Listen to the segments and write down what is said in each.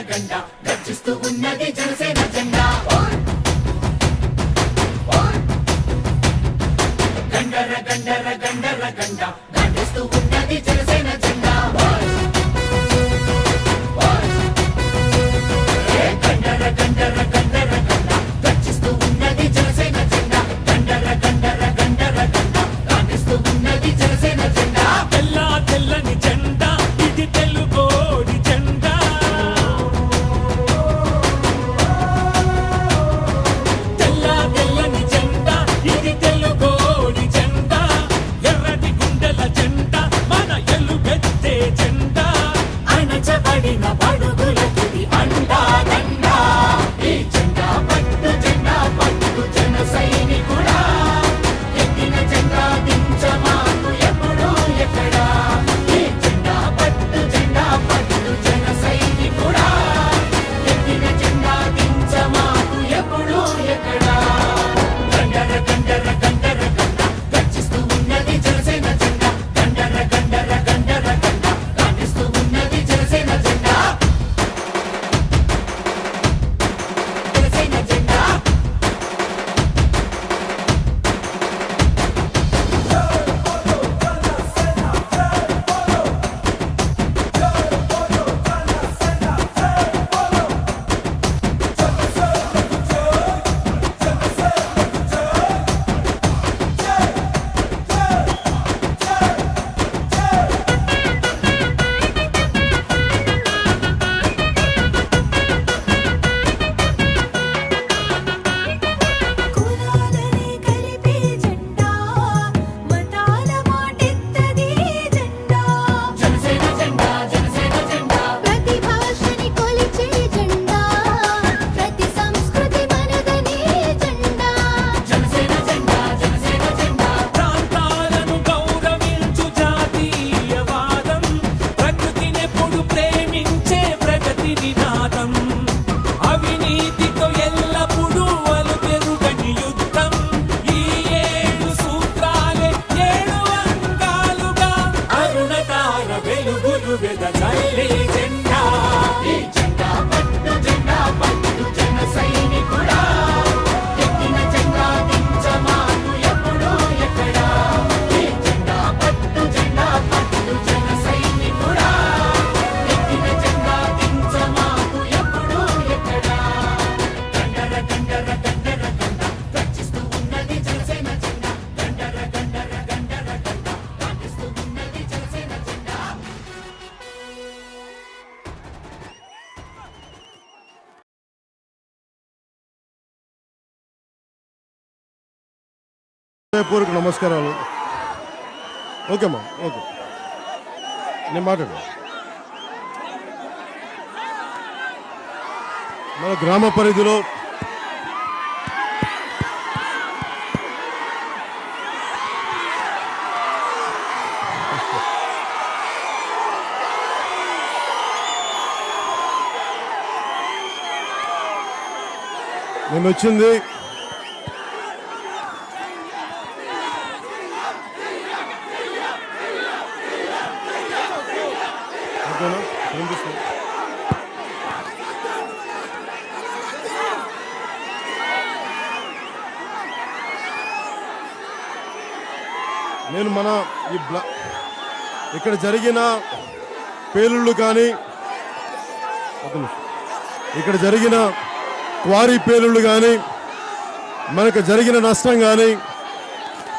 గంట గర్జిస్తూ ఉన్నది జనసేన జెండా గండర గండర గండర గంట గర్జిస్తూ ఉన్నది జనసేన జెండా గండర గండర గండర గంట గర్జిస్తూ ఉన్నది జనసేన జెండా గండర గండర గండర గంట గర్జిస్తూ ఉన్నది జనసేన జెండా తెల్ల తెల్లని జెండా ఇది తెలుగోడి జెండా తెల్ల తెల్లని జెండా ఇది తెలుగోడి జెండా ఎర్రటి గుండెల జెండా మన ఎలుగెత్తే జెండా అణచబడిన బడుగులకి అండా దండా ఈ జెండా పట్టు జన సైనికుడా ఎక్కిన జెండా దించమాకు ఎప్పుడు ఎక్కడా ఈ జెండా పట్టు జన సైనికుడా ఎక్కిన జెండా దించమాకు ఎప్పుడు ఎక్కడా గండర గండర గండర గంట గర్జిస్తూ ఉన్నది జనసేన జెండా గండర గండర గండర గంట గర్జిస్తూ ఉన్నది జనసేన జెండా జనసేన జెండా కులాలని కలిపే జెండా మతాల మాటెత్తది జెండా జనసేన జెండా జనసేన జెండా ప్రతి భాషని కొలిచే జెండా ప్రతి సంస్కృతి మనదని జెండా జనసేన జెండా జనసేన జెండా ప్రాంతాలను గౌరవించు జాతీయవాదం ప్రకృతినెప్పుడు ప్రేమించే ప్రగతి నినాదం అవినీతితో ఎల్లప్పుడూ అలుపెరుగని యుద్ధం ఈ 7 సూత్రాలే 7 అంగాలుగా అరుణతార వెలుగులు వెదజల్లే జెండా ఈ జెండా పట్టు జన సైనికుడా ఎక్కిన జెండా దించమాకు ఎప్పుడు ఎక్కడా ఈ జెండా పట్టు జన సైనికుడా ఎక్కిన జెండా దించమాకు ఎప్పుడు ఎక్కడా గండర గండర గండర గంట గర్జిస్తూ ఉన్నది జనసేన జెండా గండర గండర గండర గంట గర్జిస్తూ ఉన్నది జనసేన జెండా హృదయపూర్వక నమస్కారాలు. ఓకేమ్మా, ఓకే, నేను మాట్లాడు. మన గ్రామ పరిధిలో మేము వచ్చింది ఓకేనా? వినిపిస్తుంది. నేను మన ఇక్కడ జరిగిన పేలుళ్ళు కానీ ఇక్కడ జరిగిన క్వారీ పేలుళ్ళు కానీ మనకు జరిగిన నష్టం కానీ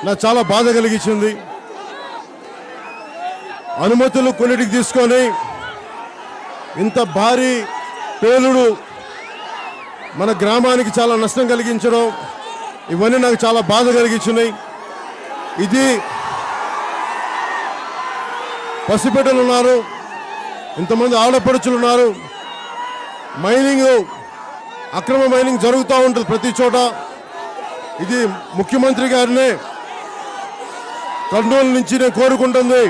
నాకు చాలా బాధ కలిగించింది. అనుమతులు కొన్నిటికి తీసుకొని ఇంత భారీ పేలుడు మన గ్రామానికి చాలా నష్టం కలిగించడం ఇవన్నీ నాకు చాలా బాధ కలిగించినాయి. ఇది పసిబిడ్డలు ఉన్నారు, ఇంతమంది ఆడపడుచులు ఉన్నారు. అక్రమ మైనింగ్ జరుగుతూ ఉంటుంది ప్రతి చోట. ఇది ముఖ్యమంత్రి గారినే కర్నూలు నుంచి నేను కోరుకుంటుంది.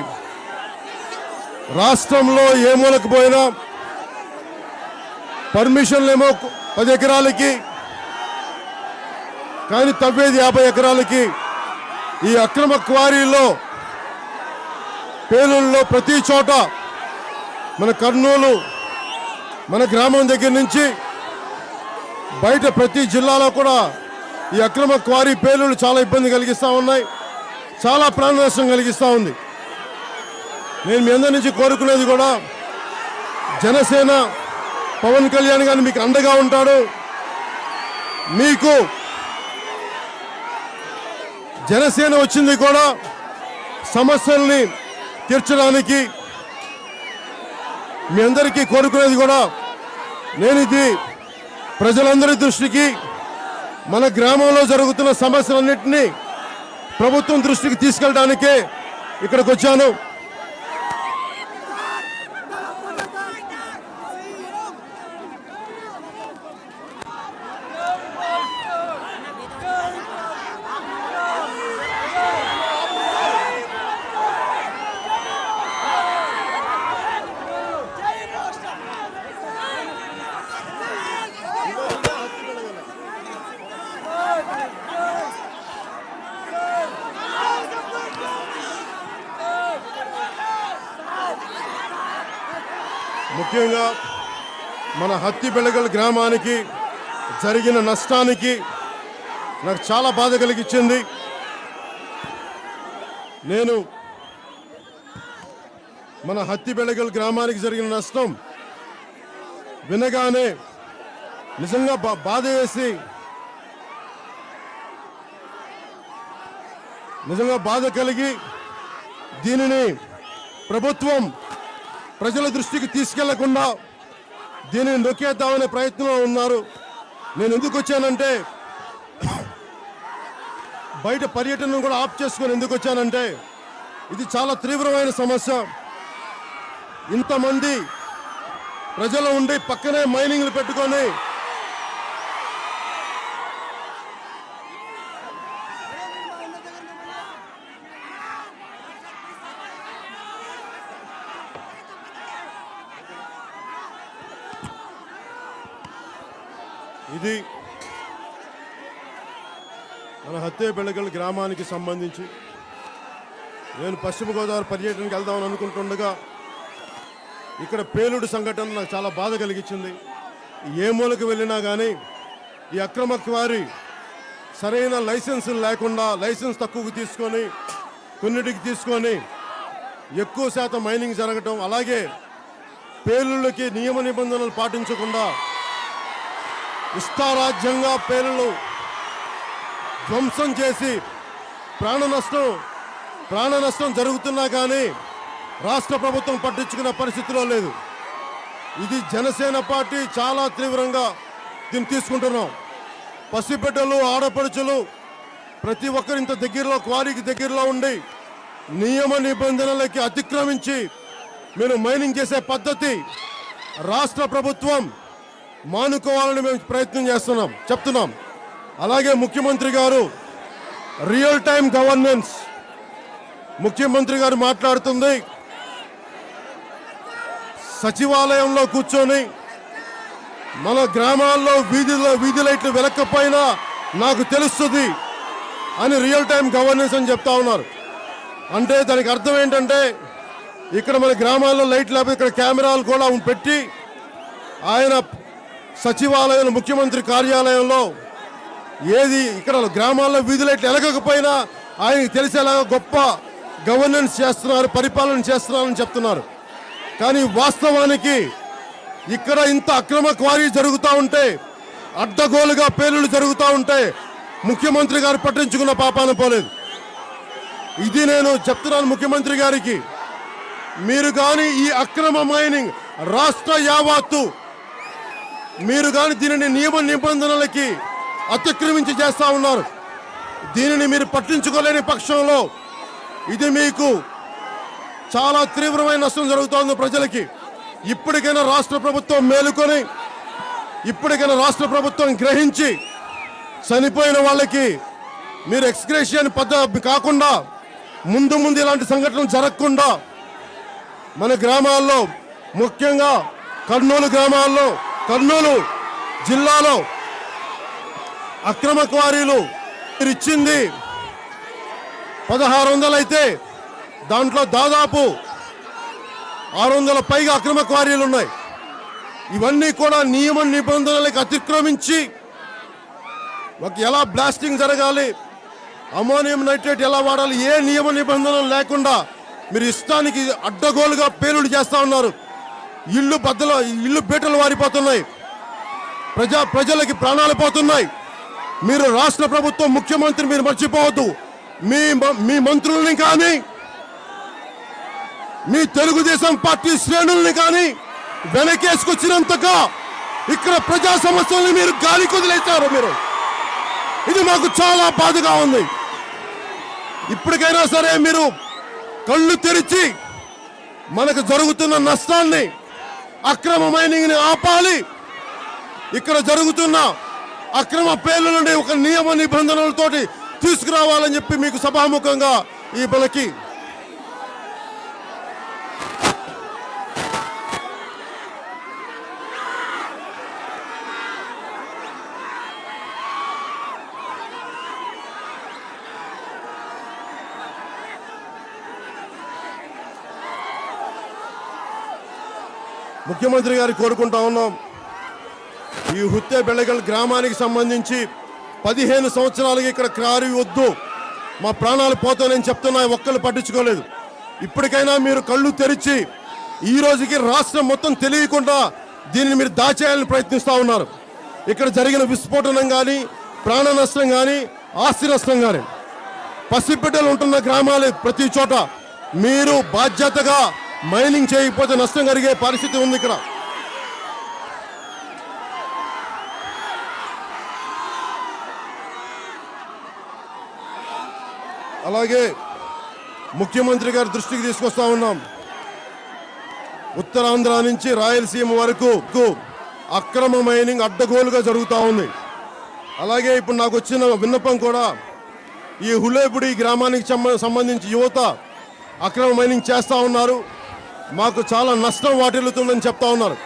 రాష్ట్రంలో ఏ మూలకు పోయినా పర్మిషన్లు ఏమో 10 ఎకరాలకి, కానీ తవ్వేది 50 ఎకరాలకి. ఈ అక్రమ క్వారీలో పేలుల్లో ప్రతి చోట మన కర్నూలు మన గ్రామం దగ్గర నుంచి బయట ప్రతి జిల్లాలో కూడా ఈ అక్రమ క్వారీ పేలుళ్ళు చాలా ఇబ్బంది కలిగిస్తూ ఉన్నాయి, చాలా ప్రాణ నష్టం కలిగిస్తూ ఉంది. నేను మీ అందరి నుంచి కోరుకునేది కూడా జనసేన పవన్ కళ్యాణ్ గారిని మీకు అండగా ఉంటాడు. మీకు జనసేన వచ్చింది కూడా సమస్యల్ని తీర్చడానికి. మీ అందరికీ కోరుకునేది కూడా నేను ఇది ప్రజలందరి దృష్టికి, మన గ్రామంలో జరుగుతున్న సమస్యలన్నింటినీ ప్రభుత్వం దృష్టికి తీసుకెళ్ళడానికే ఇక్కడికి వచ్చాను. ముఖ్యంగా మన హత్తిబెళగల్ గ్రామానికి జరిగిన నష్టానికి నాకు చాలా బాధ కలిగించింది. నేను మన హత్తిబెళగల్ గ్రామానికి జరిగిన నష్టం వినగానే నిజంగా బాధ వేసి, నిజంగా బాధ కలిగి దీనిని ప్రభుత్వం ప్రజల దృష్టికి తీసుకెళ్లకుండా దీనిని నొక్కేద్దామనే ప్రయత్నంలో ఉన్నారు. నేను ఎందుకు వచ్చానంటే, బయట పర్యటనను కూడా ఆఫ్ చేసుకొని ఎందుకు వచ్చానంటే, ఇది చాలా తీవ్రమైన సమస్య. ఇంతమంది ప్రజలు ఉండి పక్కనే మైనింగ్లు పెట్టుకొని ఇది మన హత్తేబెళగల్ గ్రామానికి సంబంధించి నేను పశ్చిమ గోదావరి పర్యటనకి వెళ్దామని అనుకుంటుండగా ఇక్కడ పేలుడు సంఘటన నాకు చాలా బాధ కలిగించింది. ఏ మూలకు వెళ్ళినా కానీ ఈ అక్రమ క్వారీ సరైన లైసెన్సులు లేకుండా, లైసెన్స్ తక్కువకు తీసుకొని కొన్నిటికి తీసుకొని ఎక్కువ శాతం మైనింగ్ జరగటం, అలాగే పేలుళ్ళకి నియమ నిబంధనలు పాటించకుండా ఇష్టారాజ్యంగా పేలుళ్ళు ధ్వంసం చేసి ప్రాణ నష్టం జరుగుతున్నా కానీ రాష్ట్ర ప్రభుత్వం పట్టించుకునే పరిస్థితిలో లేదు. ఇది జనసేన పార్టీ చాలా తీవ్రంగా దీన్ని తీసుకుంటున్నాం. పసిబిడ్డలు, ఆడపడుచులు ప్రతి ఒక్కరు ఇంత దగ్గరలో, క్వారీకి దగ్గరలో ఉండి నియమ నిబంధనలకి అతిక్రమించి మేము మైనింగ్ చేసే పద్ధతి రాష్ట్ర ప్రభుత్వం మానుకోవాలని మేము ప్రయత్నం చెప్తున్నాం. అలాగే ముఖ్యమంత్రి గారు రియల్ టైం గవర్నెన్స్, ముఖ్యమంత్రి గారు మాట్లాడుతుంది సచివాలయంలో కూర్చొని మన గ్రామాల్లో వీధి లైట్లు వెలక్కపోయినా నాకు తెలుస్తుంది అని రియల్ టైం గవర్నెన్స్ అని చెప్తా ఉన్నారు. అంటే దానికి అర్థం ఏంటంటే, ఇక్కడ మన గ్రామాల్లో లైట్ లేకపోతే ఇక్కడ కెమెరాలు కూడా పెట్టి ఆయన సచివాలయంలో, ముఖ్యమంత్రి కార్యాలయంలో ఏది ఇక్కడ గ్రామాల్లో వీధి లైట్లు ఎలగకపోయినా ఆయనకి తెలిసేలాగా గొప్ప గవర్నెన్స్ చేస్తున్నారు, పరిపాలన చేస్తున్నారని చెప్తున్నారు. కానీ వాస్తవానికి ఇక్కడ ఇంత అక్రమ క్వారీ జరుగుతూ ఉంటే, అడ్డగోలుగా పేలుళ్ళు జరుగుతూ ఉంటే ముఖ్యమంత్రి గారు పట్టించుకున్న పాపాన పోలేదు. ఇది నేను చెప్తున్నాను ముఖ్యమంత్రి గారికి, మీరు కానీ ఈ అక్రమ మైనింగ్ రాష్ట్ర యావత్తు మీరు కానీ దీనిని నియమ నిబంధనలకి అతిక్రమించి చేస్తూ ఉన్నారు. దీనిని మీరు పట్టించుకోలేని పక్షంలో ఇది మీకు చాలా తీవ్రమైన నష్టం జరుగుతోంది ప్రజలకి. ఇప్పటికైనా రాష్ట్ర ప్రభుత్వం మేలుకొని, ఇప్పటికైనా రాష్ట్ర ప్రభుత్వం గ్రహించి చనిపోయిన వాళ్ళకి మీరు ఎక్స్గ్రేషియన్ పద్ధతి కాకుండా, ముందు ఇలాంటి సంఘటనలు జరగకుండా మన గ్రామాల్లో, ముఖ్యంగా కర్నూలు జిల్లాలో అక్రమ క్వారీలు మీరు ఇచ్చింది 1600 అయితే దాంట్లో దాదాపు 600 పైగా అక్రమ క్వారీలు ఉన్నాయి. ఇవన్నీ కూడా నియమ నిబంధనలకు అతిక్రమించి ఎలా బ్లాస్టింగ్ జరగాలి, అమోనియం నైట్రేట్ ఎలా వాడాలి, ఏ నియమ నిబంధనలు లేకుండా మీరు ఇష్టానికి అడ్డగోలుగా పేలుడు చేస్తా ఉన్నారు. ఇల్లు బీటలు వారిపోతున్నాయి, ప్రజలకి ప్రాణాలు పోతున్నాయి. మీరు రాష్ట్ర ప్రభుత్వం ముఖ్యమంత్రి మీరు మర్చిపోవద్దు. మీ మంత్రుల్ని కానీ మీ తెలుగుదేశం పార్టీ శ్రేణుల్ని కానీ వెనకేసుకొచ్చినంతగా ఇక్కడ ప్రజా సమస్యల్ని మీరు గాలి కుదిలేశారు. ఇది మాకు చాలా బాధగా ఉంది. ఇప్పటికైనా సరే మీరు కళ్ళు తెరిచి మనకు జరుగుతున్న నష్టాన్ని, అక్రమ మైనింగ్ని ఆపాలి. ఇక్కడ జరుగుతున్న అక్రమ పేలులని ఒక నియమ నిబంధనలతోటి తీసుకురావాలని చెప్పి మీకు సభాముఖంగా ఈ మనకి ముఖ్యమంత్రి గారు కోరుకుంటా ఉన్నాం. ఈ హుత్తే బెళగల్ గ్రామానికి సంబంధించి 15 సంవత్సరాలుగా ఇక్కడ క్రారీ వద్దు, మా ప్రాణాలు పోతానని చెప్తున్నా, ఒక్కళ్ళు పట్టించుకోలేదు. ఇప్పటికైనా మీరు కళ్ళు తెరిచి ఈ రోజుకి రాష్ట్రం మొత్తం తెలియకుండా దీన్ని మీరు దాచేయాలని ప్రయత్నిస్తూ ఉన్నారు. ఇక్కడ జరిగిన విస్ఫోటనం కానీ, ప్రాణ నష్టం కానీ, ఆస్తి నష్టం కానీ, పసిబిడ్డలు ఉంటున్న గ్రామాలు ప్రతి చోట మీరు బాధ్యతగా మైనింగ్ చేయకపోతే నష్టం కలిగే పరిస్థితి ఉంది ఇక్కడ. అలాగే ముఖ్యమంత్రి గారి దృష్టికి తీసుకొస్తా ఉన్నాం. ఉత్తరాంధ్ర నుంచి రాయలసీమ వరకు అక్రమ మైనింగ్ అడ్డగోలుగా జరుగుతూ ఉంది. అలాగే ఇప్పుడు నాకు వచ్చిన విన్నపం కూడా, ఈ హులేబుడి గ్రామానికి సంబంధించి యువత అక్రమ మైనింగ్ చేస్తూ ఉన్నారు, మాకు చాలా నష్టం వాటిల్లుతుందని చెప్తా ఉన్నారు.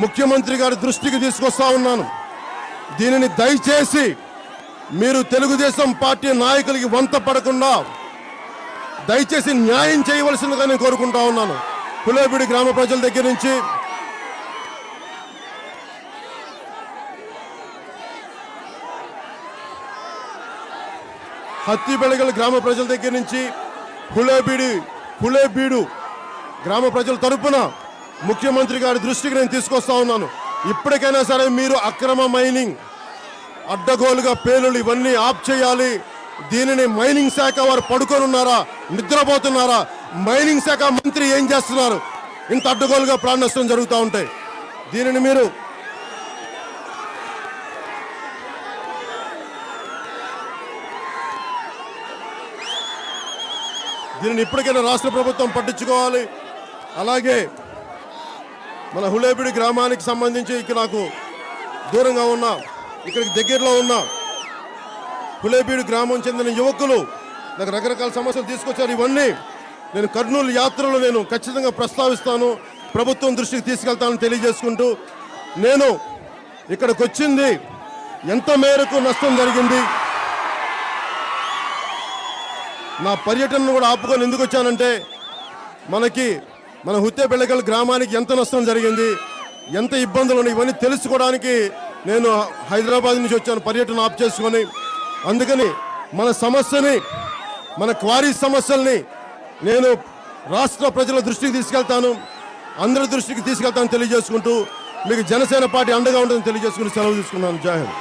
ముఖ్యమంత్రి గారి దృష్టికి తీసుకొస్తా ఉన్నాను. దీనిని దయచేసి మీరు తెలుగుదేశం పార్టీ నాయకులకి వంత పడకుండా దయచేసి న్యాయం చేయవలసిందిగా నేను కోరుకుంటా ఉన్నాను. హులేబిడి గ్రామ ప్రజల దగ్గర నుంచి, హత్తిబెళగల్ గ్రామ ప్రజల దగ్గర నుంచి, హులేబీడు గ్రామ ప్రజల తరపున ముఖ్యమంత్రి గారి దృష్టికి నేను తీసుకొస్తా ఉన్నాను. ఇప్పటికైనా సరే మీరు అక్రమ మైనింగ్, అడ్డగోలుగా పేలులు ఇవన్నీ ఆప్ చేయాలి. దీనిని మైనింగ్ శాఖ వారు పడుకొని ఉన్నారా, నిద్రపోతున్నారా? మైనింగ్ శాఖ మంత్రి ఏం చేస్తున్నారు? ఇంత అడ్డగోలుగా ప్రాణ నష్టం జరుగుతూ ఉంటాయి. దీనిని ఇప్పటికైనా రాష్ట్ర ప్రభుత్వం పట్టించుకోవాలి. అలాగే మన హులేబిడి గ్రామానికి సంబంధించి ఇక్కడ నాకు దూరంగా ఉన్న, ఇక్కడికి దగ్గరలో ఉన్న హులేబీడు గ్రామం చెందిన యువకులు నాకు రకరకాల సమస్యలు తీసుకొచ్చారు. ఇవన్నీ నేను కర్నూలు యాత్రలో నేను ఖచ్చితంగా ప్రస్తావిస్తాను, ప్రభుత్వం దృష్టికి తీసుకెళ్తానని తెలియజేసుకుంటూ, నేను ఇక్కడికి వచ్చింది ఎంత మేరకు నష్టం జరిగింది, నా పర్యటనను కూడా ఆపుకొని ఎందుకు వచ్చానంటే, మన హుత్తే బెళగల్ గ్రామానికి ఎంత నష్టం జరిగింది, ఎంత ఇబ్బందులు ఉన్నాయి, ఇవన్నీ తెలుసుకోవడానికి నేను హైదరాబాద్ నుంచి వచ్చాను పర్యటన ఆప్ చేసుకొని. అందుకని మన సమస్యని, మన క్వారీ సమస్యల్ని నేను రాష్ట్ర ప్రజల దృష్టికి తీసుకెళ్తాను, అందరి దృష్టికి తీసుకెళ్తాను తెలియజేసుకుంటూ, మీకు జనసేన పార్టీ అండగా ఉంటుందని తెలియజేసుకుని సెలవు తీసుకున్నాను. జై హింద్.